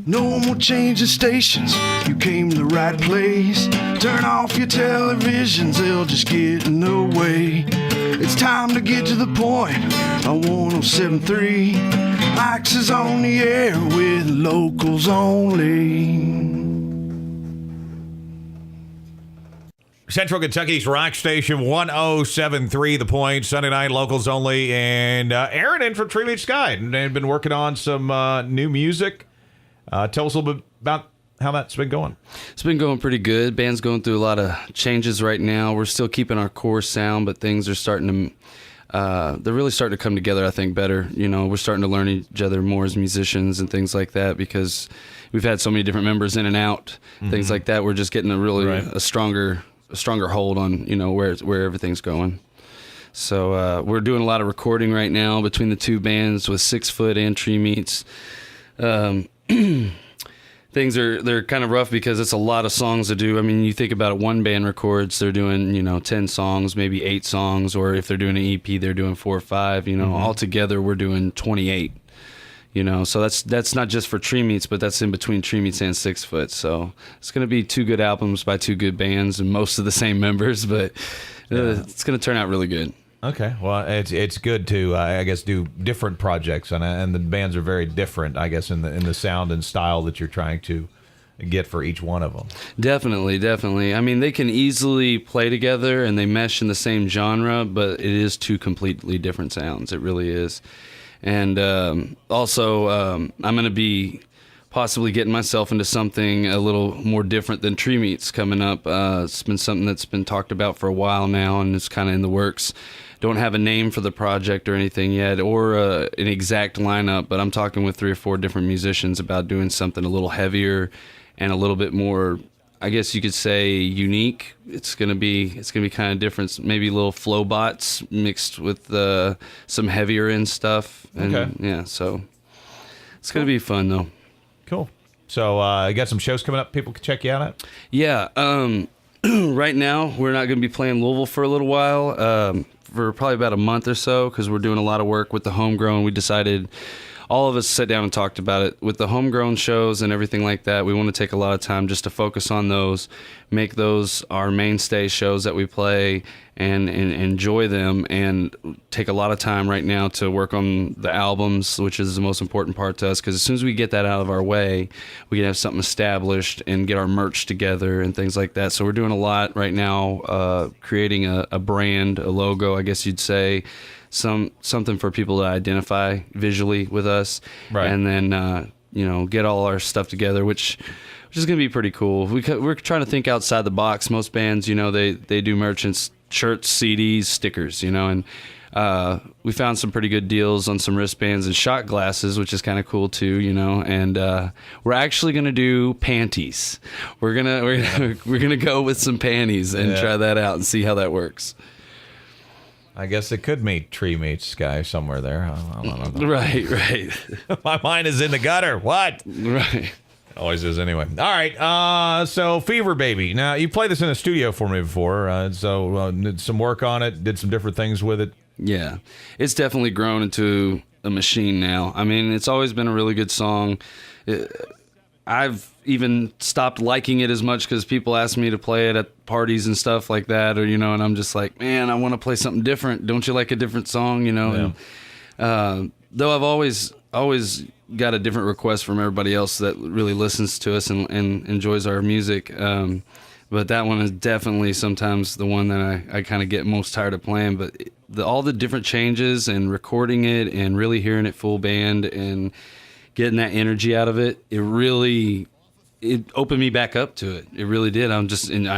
No more changing stations, you came to the right place. Turn off your televisions, they'll just get in the way. It's time to get to the point on 107.3. Mike's is on the air with locals only. Central Kentucky's rock station 107.3 The Point, Sunday night, locals only. And Aaron in from Tree Meets Sky and been working on some new music. Tell us a little bit about how that's been going. It's been going pretty good. Band's going through a lot of changes right now. We're still keeping our core sound, but things are starting to, they're really starting to come together, I think, better. You know, we're starting to learn each other more as musicians and things like that because we've had so many different members in and out, things like that. We're just getting a really a stronger hold on, you know, where everything's going. So we're doing a lot of recording right now between the two bands with 6 Foot and Tree Meets. They're kind of rough because it's a lot of songs to do. I mean, you think about it, one band records, they're doing, 10 songs, maybe 8 songs, or if they're doing an EP, they're doing 4 or 5, all together we're doing 28, so that's not just for Tree Meets, but that's in between Tree Meets and 6 Foot. So it's going to be 2 good albums by 2 good bands and most of the same members, but it's going to turn out really good. Okay, well, it's good to I guess do different projects, and the bands are very different, I guess, in the sound and style that you're trying to get for each one of them. Definitely. I mean, they can easily play together and they mesh in the same genre, but it is 2 completely different sounds. It really is. And also, I'm going to be possibly getting myself into something a little more different than Tree Meets coming up. It's been something that's been talked about for a while now, and it's kind of in the works. Don't have a name for the project or anything yet, or an exact lineup, but I'm talking with 3 or 4 different musicians about doing something a little heavier and a little bit more, I guess you could say, unique. It's gonna be kind of different, maybe little flow bots mixed with some heavier end stuff. And, yeah, so it's gonna be fun though. Cool. So you got some shows coming up people can check you out at? Yeah. Right now we're not gonna be playing Louisville for a little while. For probably about a month or so, because we're doing a lot of work with the homegrown. We decided, all of us sat down and talked about it. With the homegrown shows and everything like that, we want to take a lot of time just to focus on those, make those our mainstay shows that we play, and enjoy them, and take a lot of time right now to work on the albums, which is the most important part to us, because as soon as we get that out of our way, we can have something established and get our merch together and things like that. So we're doing a lot right now, creating a brand, a logo, I guess you'd say, something for people to identify visually with us, right. And then get all our stuff together, which is going to be pretty cool. We're trying to think outside the box. Most bands, they do merchants, shirts, CDs, stickers, and we found some pretty good deals on some wristbands and shot glasses, which is kind of cool too, and we're actually going to do panties. We're gonna go with some panties and try that out and see how that works. I guess it could meet Tree Meets Sky somewhere there. I don't know. Right. My mind is in the gutter. What? Right. Always is anyway. All right. So Fever Baby. Now, you played this in a studio for me before. Did some work on it. Did some different things with it. Yeah. It's definitely grown into a machine now. I mean, it's always been a really good song. I've even stopped liking it as much because people ask me to play it at parties and stuff like that, or and I'm just like, man, I want to play something different. Don't you like a different song? Yeah. And, though I've always got a different request from everybody else that really listens to us and enjoys our music. But that one is definitely sometimes the one that I kind of get most tired of playing. But all the different changes and recording it and really hearing it full band and getting that energy out of it, it opened me back up to it. It really did. I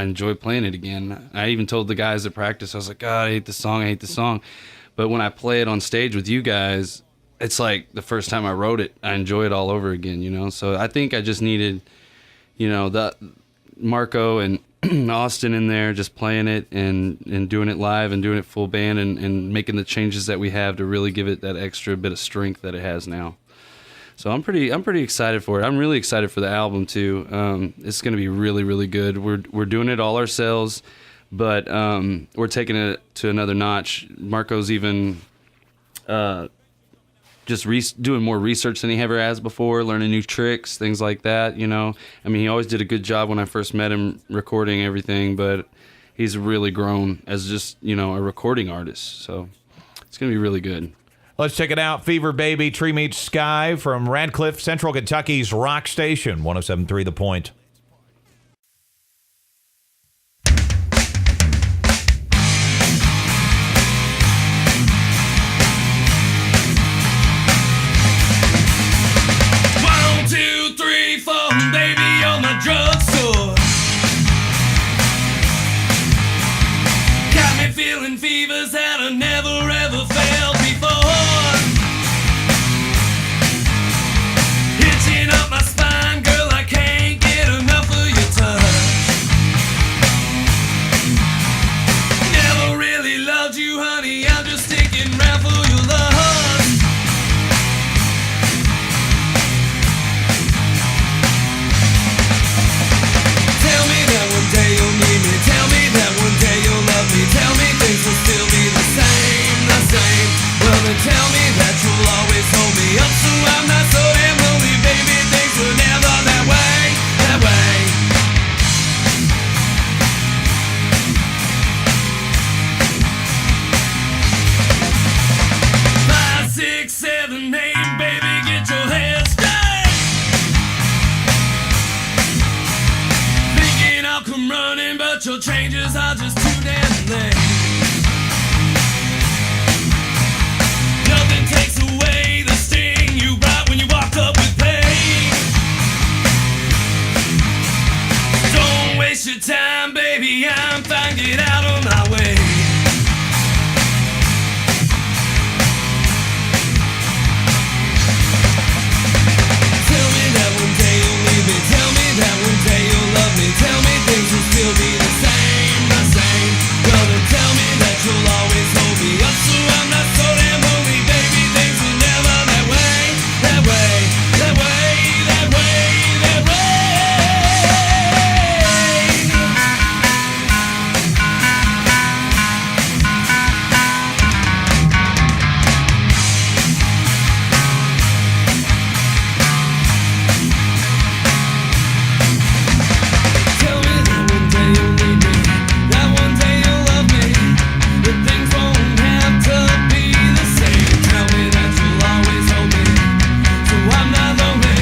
enjoy playing it again. I even told the guys at practice, I was like, God, I hate this song. But when I play it on stage with you guys, it's like the first time I wrote it, I enjoy it all over again, So I think I just needed, the Marco and Austin in there just playing it and doing it live and doing it full band and making the changes that we have to really give it that extra bit of strength that it has now. So I'm pretty excited for it. I'm really excited for the album too. It's going to be really, really good. We're doing it all ourselves, but we're taking it to another notch. Marco's even just doing more research than he ever has before, learning new tricks, things like that, you know. I mean, he always did a good job when I first met him recording everything, but he's really grown as just, you know, a recording artist. So it's going to be really good. Let's check it out. Fever Baby, Tree Meets Sky from Radcliffe, Central Kentucky's Rock Station, 107.3 The Point. Fevers that I never ever felt before, hitching up my spine, girl, I can't get enough of your touch. Never really loved you, honey, I'm just sticking around for your love. Tell me that one day you'll need me, tell me that one day you'll love me, tell me things will still be the same, the same. Well then tell me that you'll always hold me up so I'm not so damn lonely, baby. Things were never that way, that way. 5, 6, 7, 8, baby, get your head straight. Thinking I'll come running, but your changes are just too damn late. Nothing takes away the sting you brought when you walked up with pain. Don't waste your time, baby, I'm fine, get out of my way. Tell me that one day you'll leave me, tell me that one day you'll love me, tell me things will still be the same, the same. Well then tell me that you'll always hold me up so I'm not so damn lonely, baby. Things were never that way, that way, that way, that way, that way. Tell me that one day you'll need me, that one day you'll love me, that things won't have to be the same. Tell me that you'll always hold me, so I'm not lonely,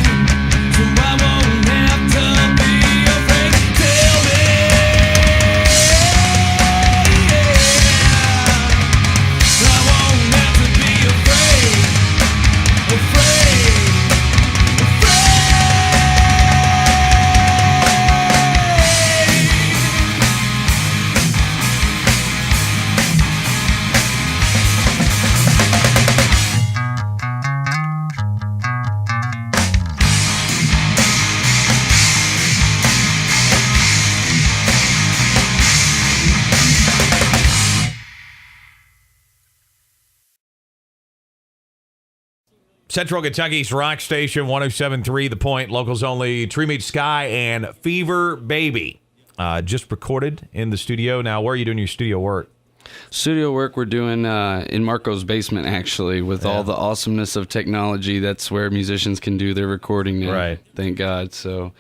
so I won't have to be afraid. Tell me, I won't have to be afraid, afraid, afraid. Central Kentucky's Rock Station, 107.3 The Point, locals only, Tree Meets Sky and Fever Baby. Just recorded in the studio. Now, where are you doing your studio work? Studio work we're doing in Marco's basement, actually, with all the awesomeness of technology. That's where musicians can do their recording now. Right. Thank God. So,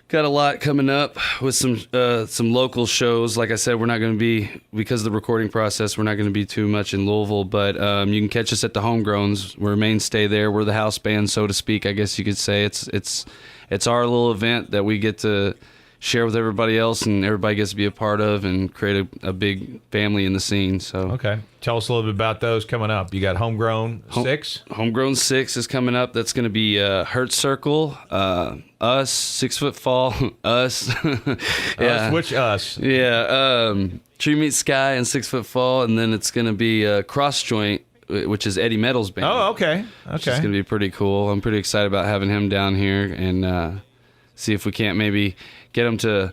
got a lot coming up with some local shows. Like I said, we're not going to be, because of the recording process, we're not going to be too much in Louisville, but you can catch us at the Homegrowns. We're a mainstay there. We're the house band, so to speak, I guess you could say. It's our little event that we get to share with everybody else, and everybody gets to be a part of and create a big family in the scene. So Okay. Tell us a little bit about those coming up. You got Homegrown 6? Homegrown 6 is coming up. That's going to be Hurt Circle, us, 6 Foot Fall, us. Yeah. Which us? Yeah. Tree Meets Sky and 6 Foot Fall, and then it's going to be Cross Joint, which is Eddie Metal's band. Oh, okay. Which Okay. is going to be pretty cool. I'm pretty excited about having him down here and see if we can't maybe get him to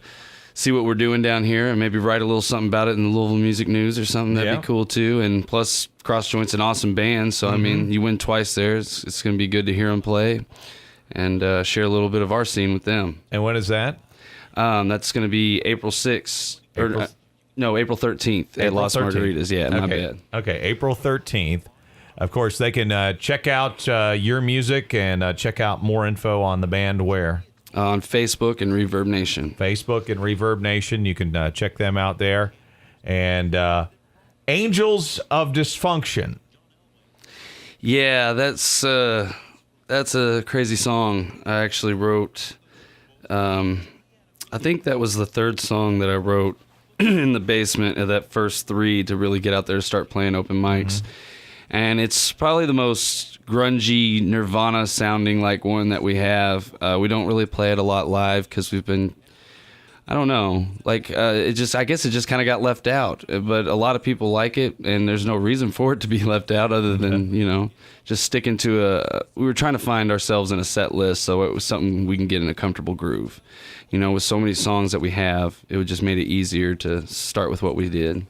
see what we're doing down here and maybe write a little something about it in the Louisville Music News or something. That'd Yeah. be cool too. And plus, Cross Joint's an awesome band, so I mean, you win twice there. It's going to be good to hear them play and share a little bit of our scene with them. And when is that? That's going to be April 6th. April- No, April 13th at April Las 13th. Margaritas. Yeah, my Okay. bad. Okay, April 13th. Of course, they can check out your music and check out more info on the band where? On Facebook and Reverb Nation. Facebook and Reverb Nation. You can check them out there. And Angels of Dysfunction. Yeah, that's a crazy song. I actually wrote. I think that was the third song that I wrote in the basement of that first three to really get out there to start playing open mics. And it's probably the most grungy Nirvana sounding like one that we have. We don't really play it a lot live because we've been, I don't know, like I guess it just kind of got left out. But a lot of people like it, and there's no reason for it to be left out other than, just sticking to we were trying to find ourselves in a set list so it was something we can get in a comfortable groove. With so many songs that we have, it would just made it easier to start with what we did.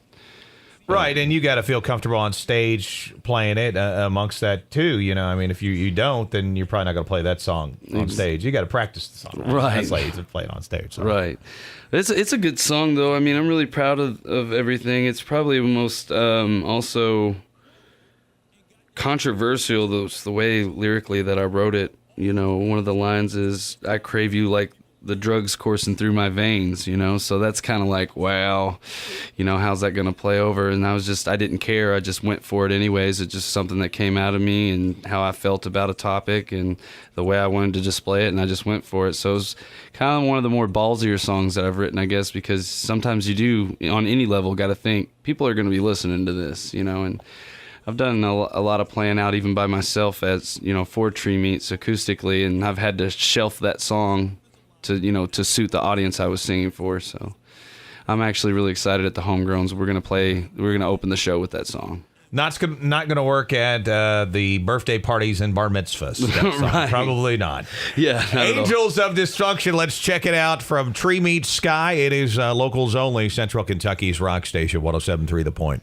Right, and you got to feel comfortable on stage playing it amongst that too. If you don't, then you're probably not going to play that song on stage. You got to practice the song. Right. That's why you play it on stage. So. Right. It's a good song though. I'm really proud of everything. It's probably the most also controversial, the way lyrically that I wrote it. One of the lines is, "I crave you like the drugs coursing through my veins," so that's kind of like, wow, how's that going to play over? And I didn't care. I just went for it anyways. It's just something that came out of me and how I felt about a topic and the way I wanted to display it, and I just went for it. So it was kind of one of the more ballsier songs that I've written, I guess, because sometimes you do, on any level, got to think, people are going to be listening to this, and I've done a lot of playing out even by myself as, for Tree Meats acoustically, and I've had to shelf that song to suit the audience I was singing for. So I'm actually really excited at the Homegrowns. We're gonna open the show with that song. Not gonna work at the birthday parties and bar mitzvahs. Right. Probably not. Yeah. Angels of Destruction. Let's check it out from Tree Meets Sky. It is locals only. Central Kentucky's rock station, 107.3 The Point.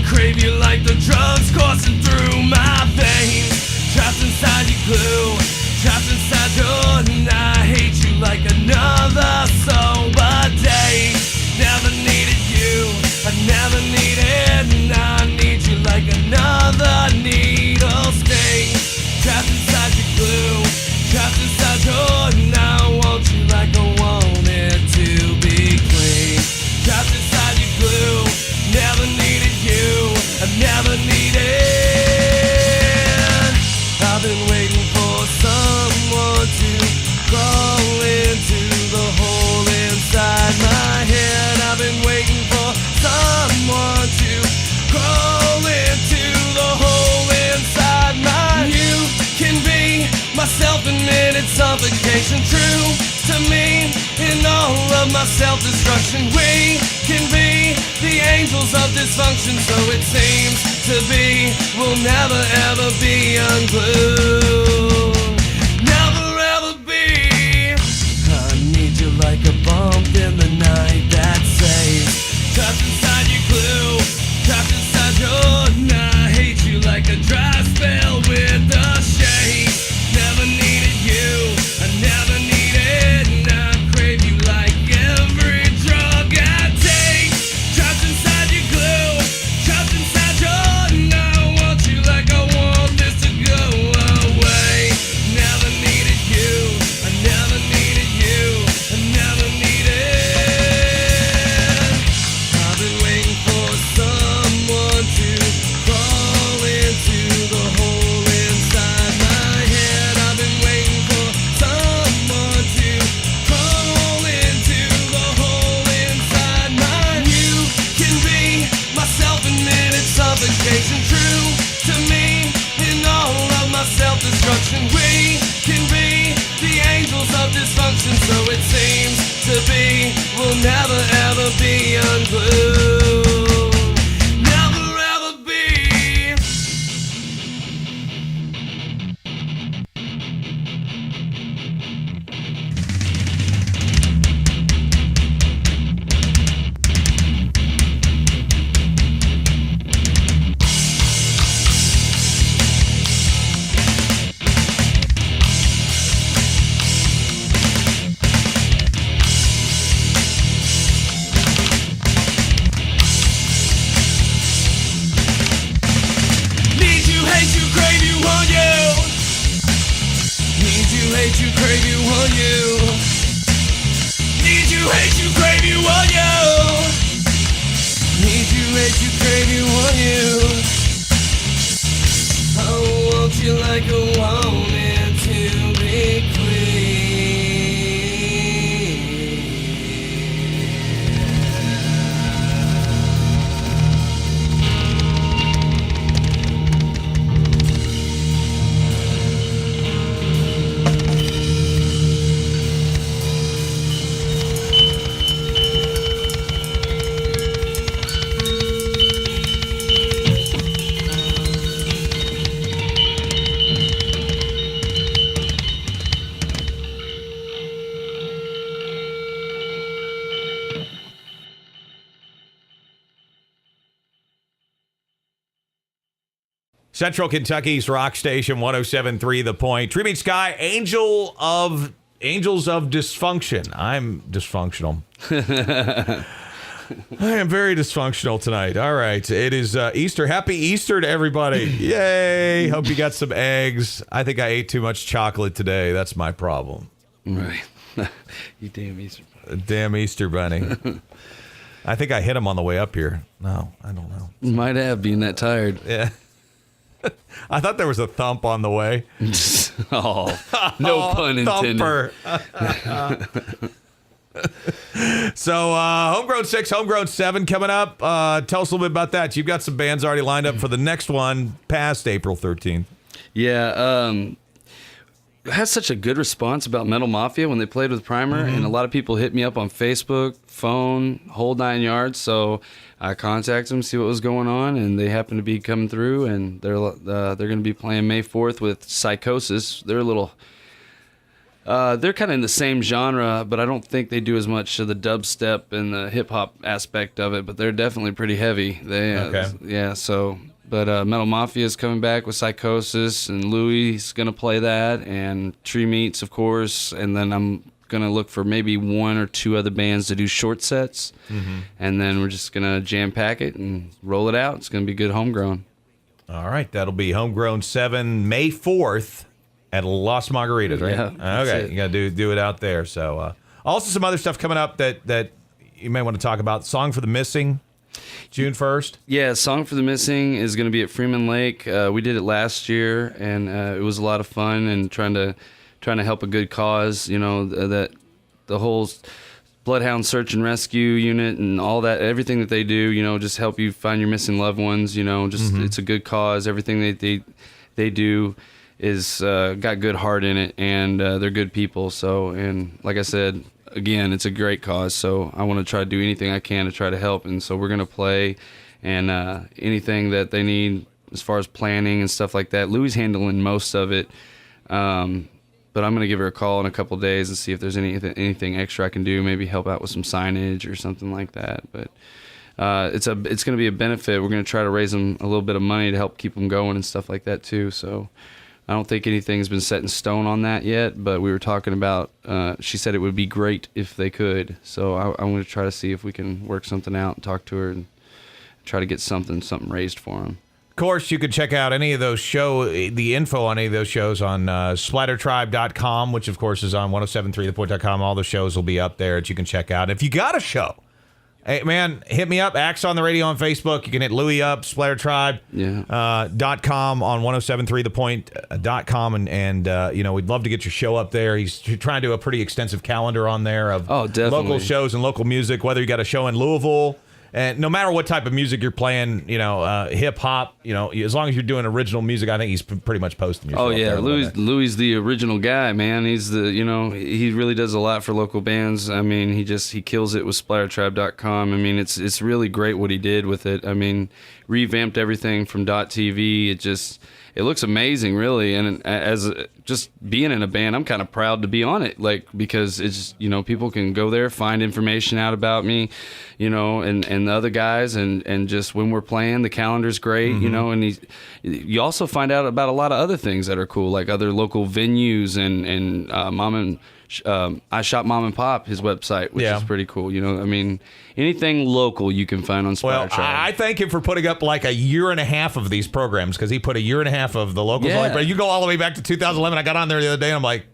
Crave you like the drugs coursing through my veins. Trapped inside your glue, trapped inside your, and I hate you like another sober day. Never needed you, I never needed, and I need you like another needle sting. Trapped inside your glue, trapped inside your, and I want you like I want it to be clean. Trapped inside your glue, never needed you, I never needed. I've been waiting for someone to crawl into the hole inside my head. I've been waiting for someone to crawl into the hole inside my head. You can be my self-admitted suffocation, true to me in all of my self-destruction. We can be the angels of dysfunction, so it seems to be. We'll never ever be unglued. Never ever be. I need you like a bump in the night that saves. Trapped inside your glue, trapped inside your, and I hate you like a dry spell with a shade. Never needed you, I never needed, and I crave you like every drug I take. Trapped inside your glue, trapped inside your, and I want you like I want this to go away. Never needed you, I never needed you, I never needed. I've been waiting for someone to crawl into the hole inside my head. I've been waiting for someone to crawl into the hole inside my head. You can be my self-admitted suffocation, true to me in all of my self-destruction. We can be the angels of dysfunction, so it seems to be. We'll never ever be unglued. Never ever be. hate you, crave you, want you. Need you, hate you, crave you, want you. Need you, hate you, crave you, want you. Need you, hate you, crave you, want you. I want you like I wanted to be clean. Central Kentucky's Rock Station 107.3 The Point. Tree Meet Sky, Angels of Dysfunction. I'm dysfunctional. I am very dysfunctional tonight. All right. It is Easter. Happy Easter to everybody. Yay. Hope you got some eggs. I think I ate too much chocolate today. That's my problem. Right. You damn Easter bunny. Damn Easter bunny. I think I hit him on the way up here. No, I don't know. Might have, being that tired. Yeah. I thought there was a thump on the way. Oh, no pun intended. Thumper. So, Homegrown 6, Homegrown 7 coming up. Tell us a little bit about that. You've got some bands already lined up for the next one past April 13th. Yeah, had such a good response about Metal Mafia when they played with Primer, and a lot of people hit me up on Facebook, phone, whole 9 yards. So I contacted them, see what was going on, and they happen to be coming through, and they're going to be playing May 4th with Psychosis. They're a little. They're kind of in the same genre, but I don't think they do as much of the dubstep and the hip hop aspect of it. But they're definitely pretty heavy. Yeah. So. But Metal Mafia is coming back with Psychosis, and Louis is going to play that, and Tree Meats, of course. And then I'm going to look for maybe 1 or 2 other bands to do short sets. And then we're just going to jam pack it and roll it out. It's going to be good homegrown. All right. That'll be Homegrown 7, May 4th at Las Margaritas, right? Yeah, Okay. You got to do it out there. So also some other stuff coming up that you may want to talk about. Song for the Missing. June 1st? Yeah, Song for the Missing is going to be at Freeman Lake. We did it last year, and it was a lot of fun, and trying to help a good cause, that the whole Bloodhound Search and Rescue unit and all that, everything that they do, just help you find your missing loved ones, it's a good cause. Everything they do is got good heart in it, and they're good people. So, and like I said, again, it's a great cause, so I want to try to do anything I can to try to help. And so we're going to play, and anything that they need as far as planning and stuff like that. Louis handling most of it, but I'm going to give her a call in a couple of days and see if there's anything extra I can do, maybe help out with some signage or something like that. But it's going to be a benefit. We're going to try to raise them a little bit of money to help keep them going and stuff like that too. So I don't think anything's been set in stone on that yet, but we were talking about, she said it would be great if they could. So I'm going to try to see if we can work something out and talk to her and try to get something raised for them. Of course, you can check out any of those the info on any of those shows on splattertribe.com, which of course is on 1073thepoint.com. All the shows will be up there that you can check out. If you got a show, hey, man, hit me up. Axe on the Radio on Facebook. You can hit Louis up, splattertribe.com on 1073thepoint.com. And we'd love to get your show up there. He's trying to do a pretty extensive calendar on there of local shows and local music, whether you got a show in Louisville. And no matter what type of music you're playing, hip hop, as long as you're doing original music, I think he's pretty much posting your show. Oh yeah, up there. Louis the original guy, man. He's he really does a lot for local bands. I mean, he kills it with splattertribe.com. I mean, it's really great what he did with it. I mean, revamped everything from .tv. It looks amazing, really. And as just being in a band, I'm kind of proud to be on it, because it's, people can go there, find information out about me, and the other guys, and just when we're playing, the calendar's great, and you also find out about a lot of other things that are cool, like other local venues and mom and I Shop Mom and Pop, his website, which Yeah. is pretty cool. I mean, anything local you can find on Splatter Well, Tribe. I thank him for putting up like a year and a half of these programs because he put a year and a half of the locals. Yeah. But you go all the way back to 2011. I got on there the other day and I'm like,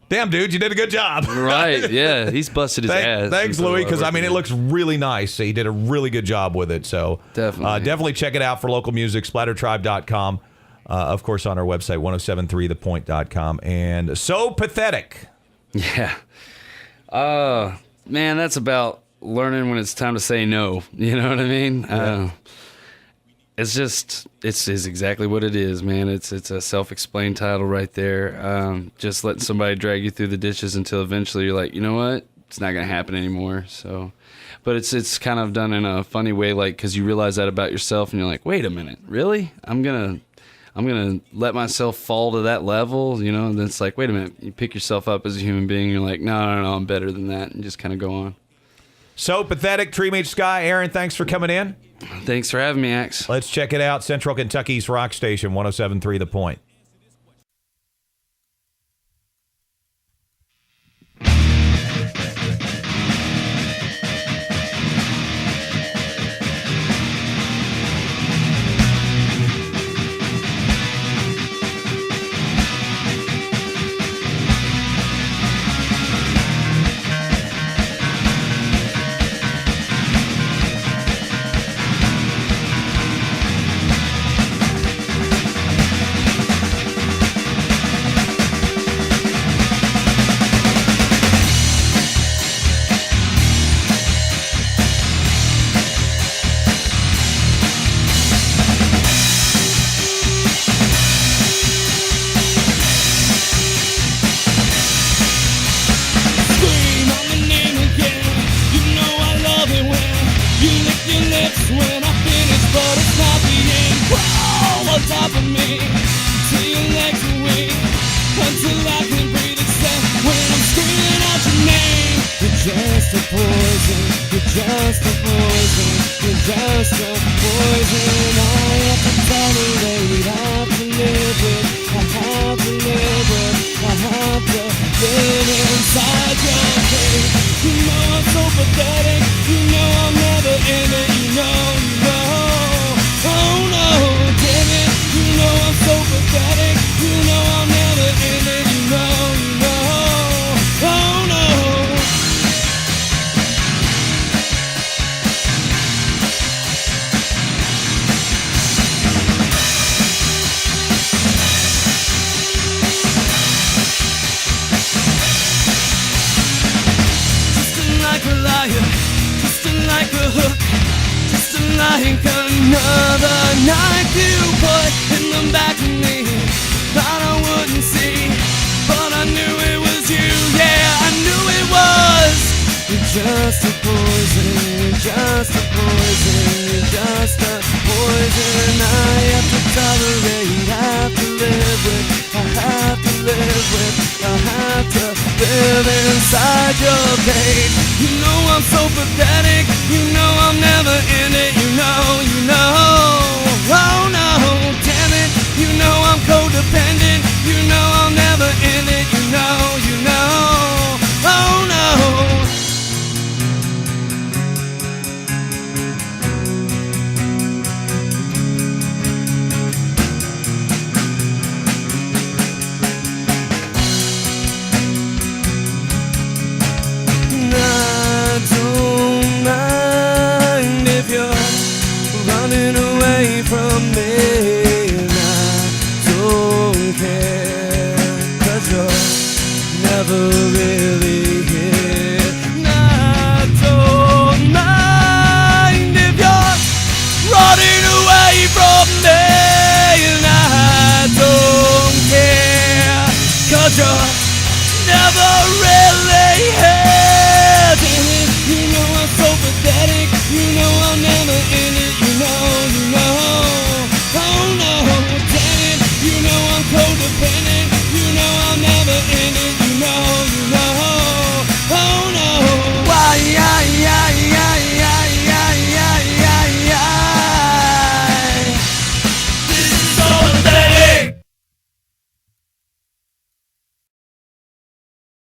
damn, dude, you did a good job. Right, yeah. He's busted his ass. Thanks, He's Louis, really because I mean, it working. looks really nice. He did a really good job with it. So Definitely. check it out for local music, splattertribe.com. Of course, on our website, 1073thepoint.com. And So Pathetic. Yeah. Man, that's about learning when it's time to say no. You know what I mean? It's exactly what it is, man. It's a self-explained title right there. Just letting somebody drag you through the dishes until eventually you're like, you know what? It's not going to happen anymore. So, but it's kind of done in a funny way, like, because you realize that about yourself and you're like, wait a minute, really? I'm gonna let myself fall to that level, and then it's like, wait a minute, you pick yourself up as a human being, you're like, no, I'm better than that, and just kind of go on. So Pathetic, Tree Meets Sky. Aaron, thanks for coming in. Thanks for having me, Axe. Let's check it out. Central Kentucky's rock station, 1073 The Point. Scream out my name again. You know I love it when you lick your lips when I finish, but it's not the end. Crawl on top of me till your legs are weak, until I can breathe except when I'm screaming out your name. You're just a poison. You're just a poison. You're just a poison. I have to tolerate. I have to live with. I have to live with. I have to live inside your cage. You know I'm so pathetic. You know I'm never in it. You know. Oh no, damn it. You know I'm so pathetic. You know I'm never in it. You know. Oh no. Just like a liar, just like a hook, just like another knife you put in the back of me. Thought I wouldn't see, but I knew it was you. Yeah, I knew it was. You're just a poison, you're just a poison, you're just a poison. I have to tolerate, I have to live with, I have to live with, I have to live inside your cage. You know I'm so pathetic, you know I'm never in it, you know.